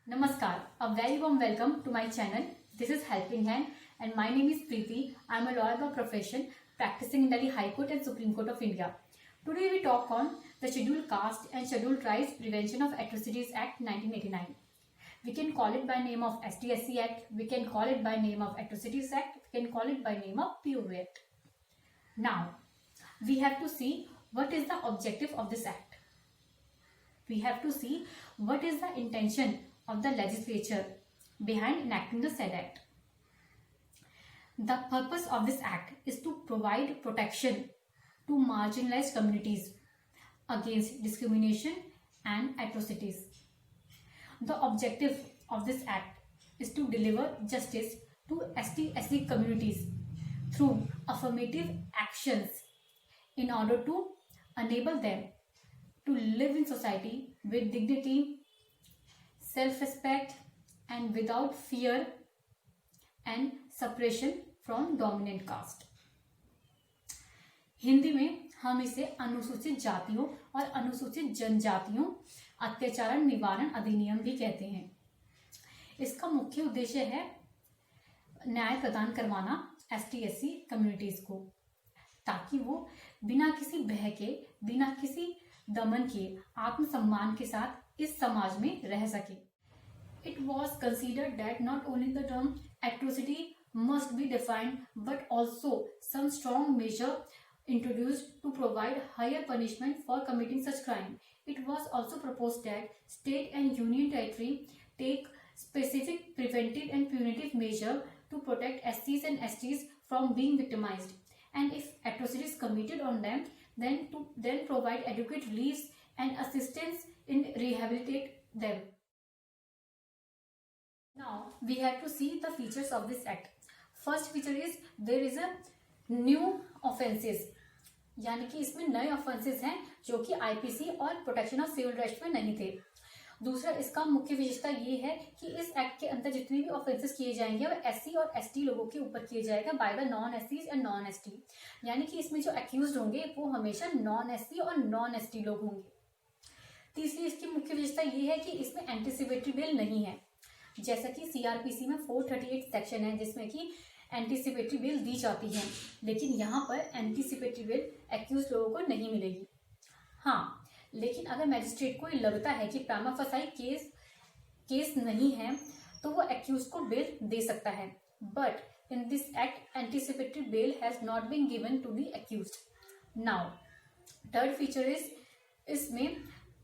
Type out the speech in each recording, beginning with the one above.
Namaskar, a very warm welcome to my channel. This is Helping Hand and my name is Preeti. I am a lawyer by profession practicing in Delhi High Court and Supreme Court of India. Today we talk on the Scheduled Caste and Scheduled Tribes Prevention of Atrocities Act 1989. We can call it by name of STSC Act, we can call it by name of Atrocities Act, we can call it by name of POV Act. Now, we have to see what is the objective of this act. We have to see what is the intention of the legislature behind enacting the said act. The purpose of this act is to provide protection to marginalized communities against discrimination and atrocities. The objective of this act is to deliver justice to ST/SC communities through affirmative actions in order to enable them to live in society with dignity, self-respect and without fear and suppression from dominant caste. Hindi में हम इसे अनुसूचित जातियों और अनुसूचित जनजातियों अत्याचार निवारण अधिनियम भी कहते हैं। इसका मुख्य उद्देश्य है न्याय प्रदान करवाना ST/SC कम्युनिटीज को, ताकि वो बिना किसी भय के, बिना किसी दमन के आत्मसम्मान के साथ इस समाज में रह सके। It was considered that not only the term atrocity must be defined, but also some strong measure introduced to provide higher punishment for committing such crime. It was also proposed that state and union territory take specific preventive and punitive measure to protect SCs and STs from being victimized, and if atrocities committed on them, then provide adequate reliefs and assistance in rehabilitate them. Now we have to see the features of this act. First feature is there is a new offenses, यानी कि इसमें नए offences हैं जो कि IPC और protection of civil rights में नहीं थे। दूसरा, इसका मुख्य विशेषता ये है कि इस एक्ट के अंदर जितने भी ऑफेंसेस किए जाएंगे वो एससी और एसटी लोगों के ऊपर किए जाएगा बाय द नॉन एससीज एंड नॉन एसटी, यानी कि इसमें जो एक्यूज्ड होंगे वो हमेशा नॉन एससी और नॉन एसटी लोग होंगे। तीसरी इसकी मुख्य विशेषता ये है कि इसमें एंटीसिपेटरी बेल नहीं है, जैसा कि सीआरपीसी में 438 सेक्शन है जिसमें कि एंटीसिपेटरी बेल दी जाती है, लेकिन यहाँ पर एंटीसिपेटरी बेल एक्यूज लोगों को नहीं मिलेगी। हाँ, लेकिन अगर मैजिस्ट्रेट को लगता है कि प्रामा फसाई केस नहीं है तो वो एक्यूज को बेल दे सकता है, but in this act anticipatory bail has not been given to the accused. Now third feature is इसमें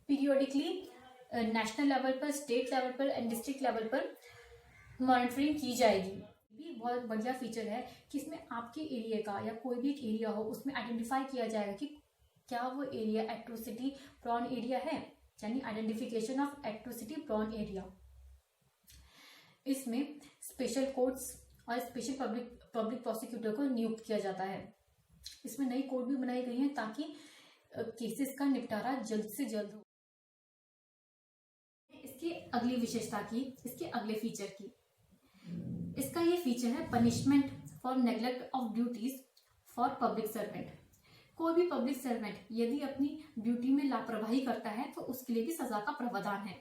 पीरियोडिकली नेशनल लेवल पर, स्टेट लेवल पर एंड डिस्ट्रिक्ट लेवल पर मॉनिटरिंग की जाएगी। भी बहुत बढ़िया फीचर है कि इसमें आपके एरिया का या कोई भी एक एरिया हो उसमें आइडेंटिफाई किया जाएगा कि क्या वो एरिया एट्रोसिटी प्रॉन एरिया है, यानी identification of atrocity prone area. इसमें स्पेशल कोर्ट्स और स्पेशल पब्लिक प्रोसिक्यूटर को नियुक्त किया जाता है। इसमें नई कोर्ट भी बनाई गई है ताकि केसेस का निपटारा जल्द से जल्द हो। इसकी अगली विशेषता की, इसके अगले फीचर की, इसका ये फीचर है punishment for neglect of duties for public servant. कोई भी पब्लिक सर्वेंट यदि अपनी ड्यूटी में लापरवाही करता है तो उसके लिए भी सजा का प्रावधान है।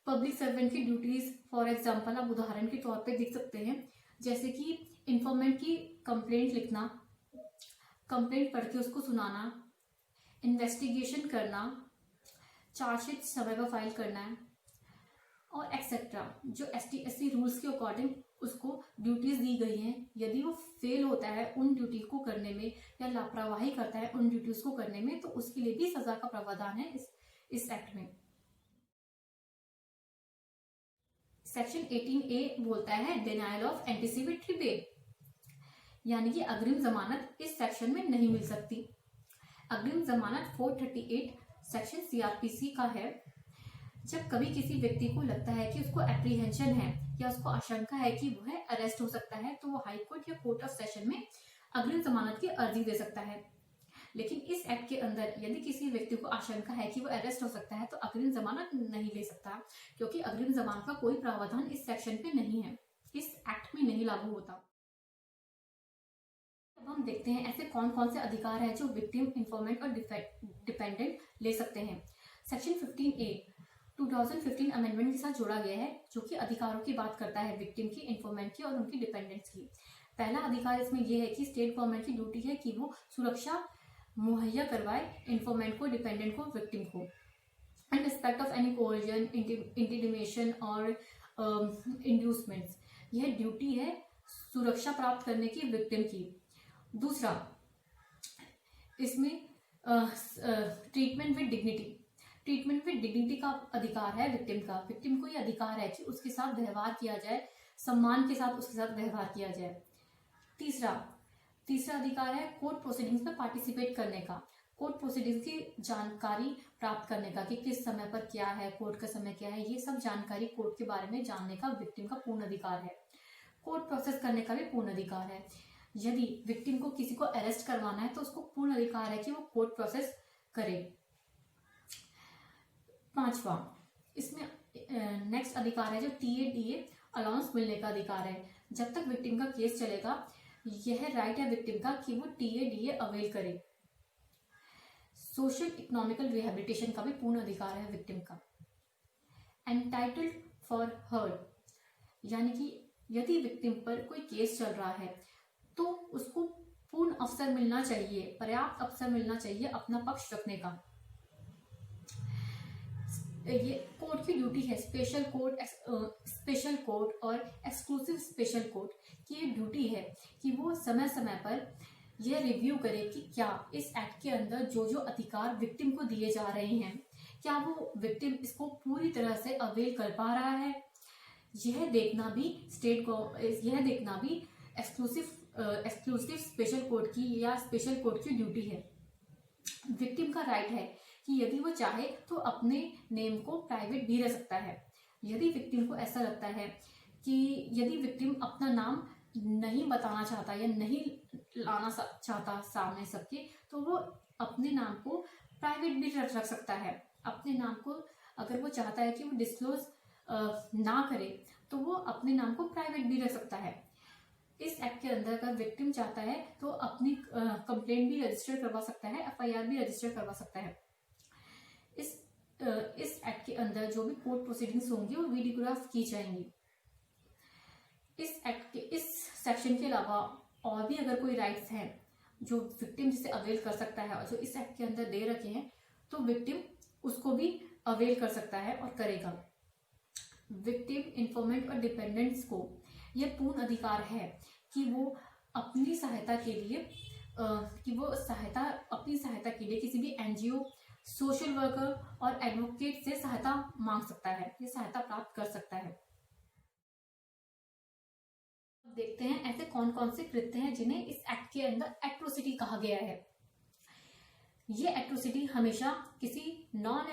पब्लिक सर्वेंट की ड्यूटीज फॉर एग्जांपल आप उदाहरण के तौर पे देख सकते हैं, जैसे कि इन्फॉर्मेंट की कंप्लेंट लिखना, कंप्लेंट पढ़ के उसको सुनाना, इन्वेस्टिगेशन करना, चार्जशीट समय पर फाइल करना है और एक्सेट्रा। जो ST/SC रूल्स के अकॉर्डिंग उसको ड्यूटीज दी गई हैं, यदि वो फेल होता है उन ड्यूटी को करने में या लापरवाही करता है उन ड्यूटीज को करने में तो उसके लिए भी सजा का प्रावधान है इस एक्ट में। सेक्शन 18A बोलता है डिनायल ऑफ एंटीसिपेटरी बेल, यानी कि अग्रिम जमानत इस सेक्शन में नहीं मिल सकती। अग्रिम जमानत 438 सेक्शन CRPC का है। जब कभी किसी व्यक्ति को लगता है कि उसको एप्रीहेंशन है या उसको आशंका है कि वो है अरेस्ट हो सकता है तो वो हाई कोर्ट या कोर्ट ऑफ सेशन में अग्रिम जमानत की अर्जी दे सकता है। लेकिन इस एक्ट के अंदर यदि किसी व्यक्ति को आशंका है कि वो अरेस्ट हो सकता है तो अग्रिम जमानत नहीं ले सकता, क्योंकि अग्रिम जमानत का कोई प्रावधान इस सेक्शन पे नहीं है, इस एक्ट में नहीं लागू होता। अब हम देखते हैं ऐसे कौन कौन से अधिकार है जो विक्टिम, इन्फॉर्मेंट और डिपेंडेंट ले सकते हैं। सेक्शन 15A 2015 अमेंडमेंट के साथ जोड़ा गया है, जो कि अधिकारों की बात करता है विक्टिम की, इन्फॉर्मेंट की और उनकी डिपेंडेंट्स की। पहला अधिकार इसमें यह है कि स्टेट गवर्नमेंट की ड्यूटी है कि वो सुरक्षा मुहैया करवाए इन्फॉर्मेंट को, डिपेंडेंट को, विक्टिम को, in respect of any coercion, intimidation और इंड्यूसमेंट्स। यह ड्यूटी है सुरक्षा प्राप्त करने की विक्टिम की। दूसरा, इसमें treatment with dignity. Treatment with dignity का अधिकार है विक्टिम का। विक्टिम को यह अधिकार है कि उसके साथ व्यवहार किया जाए, सम्मान के साथ उसके साथ व्यवहार किया जाए। तीसरा अधिकार है कोर्ट प्रोसीडिंग्स में पार्टिसिपेट करने का, कोर्ट प्रोसीडिंग्स की जानकारी प्राप्त करने का कि किस समय पर क्या है, कोर्ट का समय क्या है, ये सब जानकारी कोर्ट के बारे में जानने का विक्टिम का पूर्ण अधिकार है। कोर्ट प्रोसेस करने का भी पूर्ण अधिकार है। यदि विक्टिम को किसी को अरेस्ट करवाना है तो उसको पूर्ण अधिकार है कि वो कोर्ट प्रोसेस करे। पांचवा, इसमें नेक्स्ट अधिकार है जो TADA अलाउंस मिलने का अधिकार है। जब तक विक्टिम का केस चलेगा, यह राइट है विक्टिम का कि वो TADA अवेल करे। सोशल इकोनॉमिकल रिहेबिलिटेशन का भी पूर्ण अधिकार है विक्टिम का। एंटाइटल्ड फॉर हर्ट, यानी कि यदि विक्टिम पर कोई केस चल रहा है तो उसको पूर्ण अवसर मिलना चाहिए, पर्याप्त अवसर मिलना चाहिए अपना पक्ष रखने का। ये कोर्ट की ड्यूटी है, स्पेशल कोर्ट और एक्सक्लूसिव स्पेशल कोर्ट की ये ड्यूटी है कि वो समय समय पर यह रिव्यू करे कि क्या इस एक्ट के अंदर जो जो अधिकार विक्टिम को दिए जा रहे हैं, क्या वो विक्टिम इसको पूरी तरह से अवेल कर पा रहा है। यह देखना भी एक्सक्लूसिव स्पेशल कोर्ट की या स्पेशल कोर्ट की ड्यूटी है। विक्टिम का राइट है कि यदि वो चाहे तो अपने नेम को प्राइवेट भी रख सकता है। यदि विक्टिम को ऐसा लगता है कि यदि विक्टिम अपना नाम नहीं बताना चाहता या नहीं लाना चाहता सामने सबके, तो वो अपने नाम को प्राइवेट भी रख सकता है। अपने नाम को अगर वो चाहता है कि वो डिस्क्लोज ना करे तो वो अपने नाम को प्राइवेट भी रख सकता है। इस एक्ट के अंदर अगर विक्टिम चाहता है तो अपनी कंप्लेंट भी रजिस्टर करवा सकता है, FIR भी रजिस्टर करवा सकता है। इस एक्ट के अंदर जो भी कोर्ट प्रोसीडिंग्स होंगी वो वीडियोग्राफ की जाएंगी। इस एक्ट के इस सेक्शन के अलावा और भी अगर कोई राइट्स हैं जो विक्टिम जिसे अवेल कर सकता है और जो इस एक्ट के अंदर दे रखे हैं, तो विक्टिम उसको भी अवेल कर सकता है और करेगा। विक्टिम, इन्फॉर्मेंट और डिपेंडेंट्स को यह पूर्ण अधिकार है कि वो अपनी सहायता के लिए अपनी सहायता के लिए किसी भी NGO, सोशल वर्कर और एडवोकेट से सहायता मांग सकता है, ये सहायता प्राप्त कर सकता है। देखते हैं ऐसे कौन कौन से कृत्य हैं जिन्हें इस एक्ट के अंदर एट्रोसिटी कहा गया है। ये एट्रोसिटी हमेशा किसी नॉन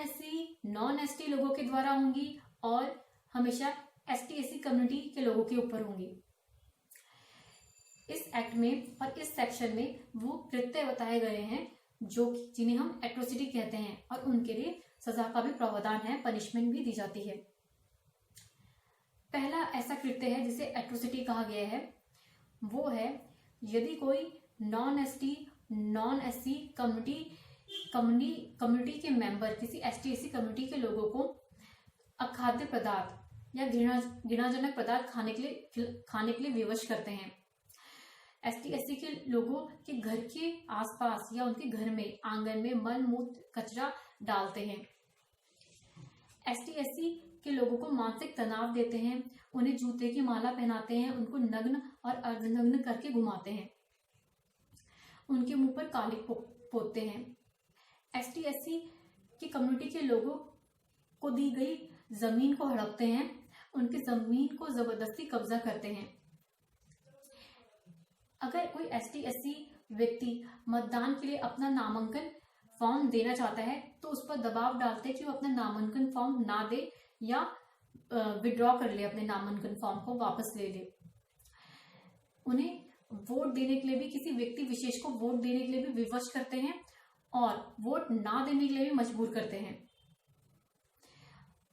ST लोगों के द्वारा होंगी और हमेशा ST/SC कम्युनिटी के लोगों के ऊपर होंगी। इस एक्ट में और इस सेक्शन में वो कृत्य बताए गए हैं जो जिन्हें हम एट्रोसिटी कहते हैं और उनके लिए सजा का भी प्रावधान है, पनिशमेंट भी दी जाती है। पहला ऐसा कृत्य है जिसे एट्रोसिटी कहा गया है, वो है यदि कोई नॉन SC कम्युनिटी के मेंबर किसी ST/SC कम्युनिटी के लोगों को अखाद्य पदार्थ या घृणाजनक पदार्थ खाने के लिए विवश करते हैं। ST/SC के लोगों के घर के आसपास या उनके घर में आंगन में मल मूत्र कचरा डालते हैं। ST/SC के लोगों को मानसिक तनाव देते हैं, उन्हें जूते की माला पहनाते हैं, उनको नग्न और अर्धनग्न करके घुमाते हैं, उनके मुंह पर कालिक पोतते हैं। ST/SC की कम्युनिटी के लोगों को दी गई जमीन को हड़पते हैं, उनकी जमीन को जबरदस्ती कब्जा करते हैं। अगर कोई ST/SC व्यक्ति मतदान के लिए अपना नामांकन फॉर्म देना चाहता है तो उस पर दबाव डालते हैं कि वो अपना नामांकन फॉर्म ना दे या विड्रॉ कर ले, अपने नामांकन फॉर्म को वापस ले ले। उन्हें वोट देने के लिए भी, किसी व्यक्ति विशेष को वोट देने के लिए भी विवश करते हैं और वोट ना देने के लिए भी मजबूर करते हैं।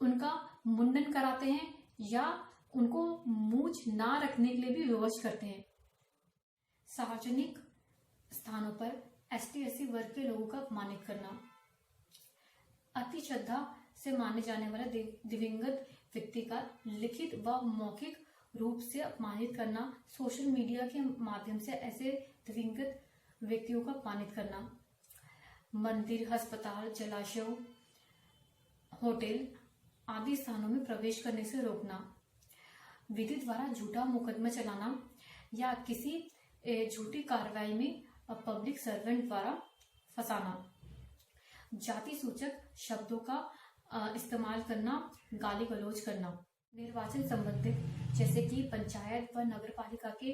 उनका मुंडन कराते हैं या उनको मूंछ ना रखने के लिए भी विवश करते हैं। सार्वजनिक स्थानों पर ST/SC वर्ग के लोगों का अपमानित करना, अति श्रद्धा से माने जाने वाले दिवंगत व्यक्ति का लिखित व मौखिक रूप से अपमानित करना, सोशल मीडिया के माध्यम से ऐसे दिवंगत व्यक्तियों का अपमानित करना, मंदिर, अस्पताल, जलाशयों, होटल आदि स्थानों में प्रवेश करने से रोकना, विधि द्वारा झूठा मुकदमा चलाना या किसी झूठी कार्रवाई में पब्लिक सर्वेंट द्वारा फंसाना, जाति सूचक शब्दों का इस्तेमाल करना, गाली गलौज करना, निर्वाचन संबंधित जैसे कि पंचायत व नगर पालिका के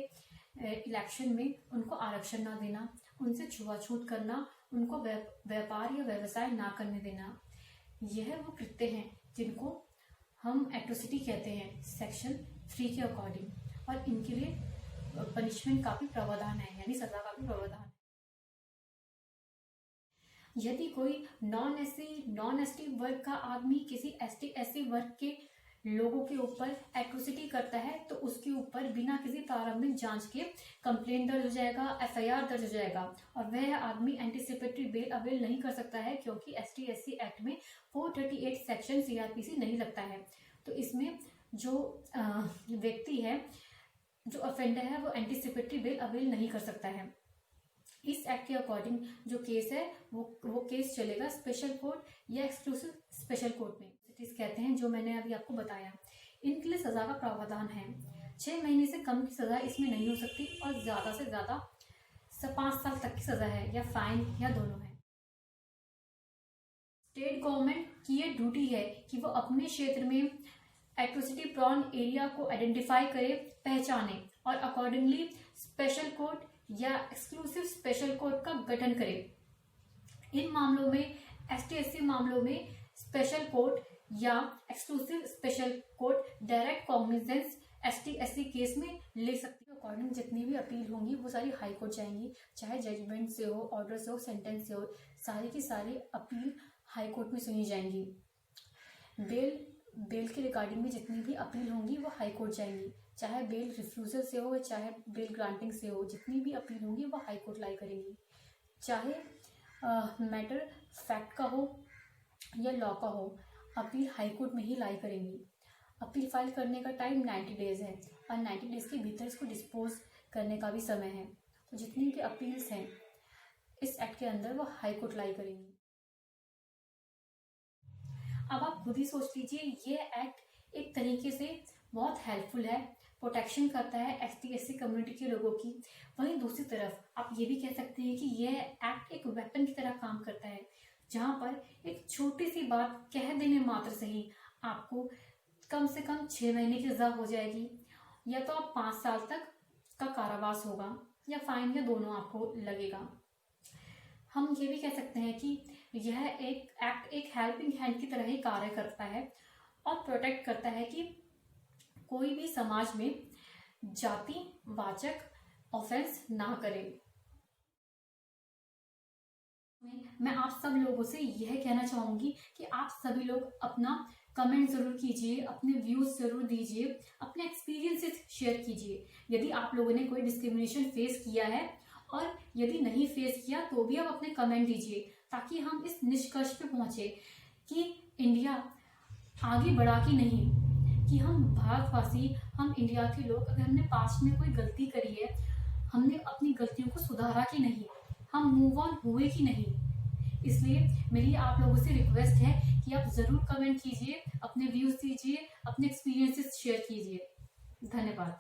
इलेक्शन में उनको आरक्षण ना देना, उनसे छुआछूत करना, उनको व्यापार या व्यवसाय ना करने देना। यह वो कृत्य हैं जिनको हम एट्रोसिटी कहते हैं सेक्शन 3 के अकॉर्डिंग, और इनके लिए पनिशमेंट का भी प्रावधान है, यानी सजा का भी प्रावधान है। यदि कोई नॉन एसटी वर्ग का आदमी किसी ST/SC वर्ग के लोगों के ऊपर एट्रोसिटी करता है तो उसके ऊपर बिना किसी प्रारंभिक जांच के कंप्लेंट दर्ज हो जाएगा, FIR दर्ज हो जाएगा, और वह आदमी एंटीसिपेटरी बेल अवेल नहीं कर सकता है क्योंकि ST/SC एक्ट में 438 सेक्शन CRPC नहीं लगता है। तो इसमें जो व्यक्ति है, जो ऑफेंडर है, वो एंटीसिपेटरी बेल अवेल नहीं कर सकता है। इस एक्ट के अकॉर्डिंग जो केस है वो केस चलेगा स्पेशल कोर्ट या एक्सक्लूसिव स्पेशल कोर्ट में, कहते हैं, जो मैंने अभी आपको बताया। इनके लिए सजा का प्रावधान है। 6 महीने से कम की सजा इसमें नहीं हो सकती और ज्यादा से ज्यादा 5 साल तक की सजा है, या फाइन या दोनों है। स्टेट गवर्नमेंट की ये ड्यूटी है कि वो अपने क्षेत्र में एट्रोसिटी प्रॉन एरिया को आइडेंटिफाई करे, पहचाने और अकॉर्डिंगली स्पेशल कोर्ट या एक्सक्लूसिव स्पेशल कोर्ट का गठन करे। इन मामलों में ST/SC मामलों में स्पेशल कोर्ट या exclusive special court direct cognizance ST/SC case में ले सकती है। अकॉर्डिंग जितनी भी अपील होंगी वो सारी हाई कोर्ट जाएंगी, चाहे जजमेंट से हो, ऑर्डर से हो, सेंटेंस से हो, सारी की सारी अपील हाई कोर्ट में सुनी जाएंगी। बेल के रिगार्डिंग में जितनी भी अपील होंगी वो हाई कोर्ट जाएंगी, चाहे बेल रिफ्यूजल से हो चाहे बेल ग्रांटिंग से हो, जितनी भी अपील होंगी वो हाई कोर्ट लाई करेंगी। चाहे मैटर फैक्ट का हो या लॉ का हो, अपील हाई कोर्ट में ही लाई करेंगी। अपील फाइल करने का टाइम 90 डेज है और 90 डेज के भीतर इसको डिस्पोज करने का भी समय है। तो जितनी भी अपील्स हैं इस एक्ट के अंदर वो हाई कोर्ट लाई करेंगी। अब आप खुद ही सोच लीजिए, ये एक्ट एक तरीके से बहुत हेल्पफुल है, प्रोटेक्शन करता है ST/SC कम्युनिटी के लोगों की। वहीं दूसरी तरफ आप ये भी कह सकते हैं कि यह एक्ट एक वेपन की तरह काम करता है, जहां पर एक छोटी सी बात कह देने मात्र से ही आपको कम से कम 6 महीने की सजा हो जाएगी, या तो आप 5 साल तक का कारावास होगा या फाइन या दोनों आपको लगेगा। हम ये भी कह सकते हैं कि यह एक्ट एक हेल्पिंग हैंड की तरह ही कार्य करता है और प्रोटेक्ट करता है कि कोई भी समाज में जाति वाचक ऑफेंस ना करे। मैं आप सब लोगों से यह कहना चाहूंगी कि आप सभी लोग अपना कमेंट जरूर कीजिए, अपने व्यूज जरूर दीजिए, अपने एक्सपीरियंसेस शेयर कीजिए। यदि आप लोगों ने कोई डिस्क्रिमिनेशन फेस किया है और यदि नहीं फेस किया तो भी आप अपने कमेंट दीजिए, ताकि हम इस निष्कर्ष पे पहुंचे कि इंडिया आगे बढ़ा कि नहीं, कि हम भारतवासी, हम इंडिया के लोग, अगर हमने पास्ट में कोई गलती करी है, हमने अपनी गलतियों को सुधारा कि नहीं, हम मूव ऑन हुए कि नहीं। इसलिए मेरी आप लोगों से रिक्वेस्ट है कि आप जरूर कमेंट कीजिए, अपने व्यूज दीजिए, अपने एक्सपीरियंसेस शेयर कीजिए। धन्यवाद।